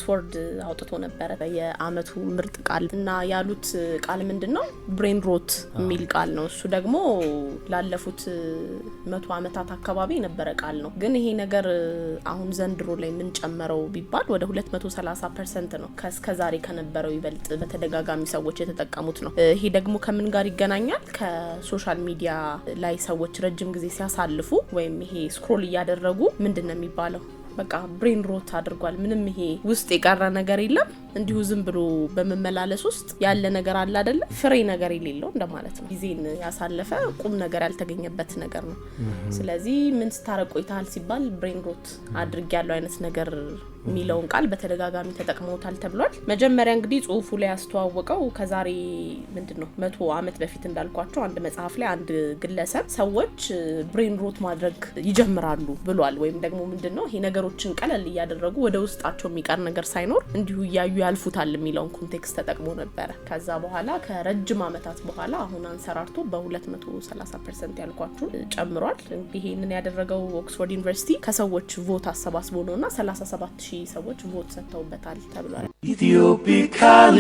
ኦክስፎርድ አውጥቶ ነበር የአመቱ ምርጥ ቃል እና ያሉት ቃል ምንድነው ብሬን ሮት የሚል ቃል ነው እሱ ደግሞ ላለፉት 100 አመታት አካባቢ የነበረ ቃል ነው ግን ይሄ ነገር አሁን ዘንድሮ ላይ ምን ጨመረው ቢባል ወደ 230% ነው ከስከዛሬ ከነበረው ይበልጥ በተደጋጋሚ ሰዎች የተጠቀሙት ነው ይሄ ደግሞ ከምን ጋር ይገናኛል ከሶሻል ሚዲያ ላይ ሰዎች ረጅም ጊዜ ሲያሳልፉ ወይም ይሄ ስክሮል ያደረጉ ምንድነው የሚባለው በቃ ብሬን ሮት አድርጓል ምንም ይሄ ውስጥ የቀረ ነገር የለም እንዲሁ ዝም ብሎ በመመላለስ ውስጥ ያለ ነገር አለ አይደለ ፍሬ ነገር የሌለው እንደማለት ነው ጊዜን ያሳለፈ ቁም ነገር ያልተገኘበት ነገር ነው ስለዚህ ምን ስታረቆይታል ሲባል ብሬን ሮት አድርጊያለው አይነት ነገር ሚለውን ቃል በተደጋጋሚ ተጠቅመውታል ተብሏል መጀመሪያ እንግዲህ ጽሁፉ ላይ ያስተዋወቀው ከዛሬ ምንድነው 100 አመት በፊት እንዳልኳቸው አንድ መጽሐፍ ላይ አንድ ግለሰብ ሰዎች ብሬን ሮት ማድረግ ይጀምራሉ ብሏል ወይም ደግሞ ምንድነው ይሄ ነገሮችን ቀለል ያደረጉ ወደ ውስጣቸው የሚቀር ነገር ሳይኖር እንዲሁ ያዩ ያልፉታል የሚለውን ኮንቴክስት ተጠቅሞ ነበር ከዛ በኋላ ከረጅም አመታት በኋላ አሁን አንሰራርቶ በ230% ያልኳችሁ ጨምሯል ይሄንን ያደረገው ኦክስፎርድ ዩኒቨርሲቲ ከሰዎች ቮት አሰባስቦ ነውና 37,000 ሰዎች ቮት ሰጥተውበታል ተብሏል ኢትዮፒካሊ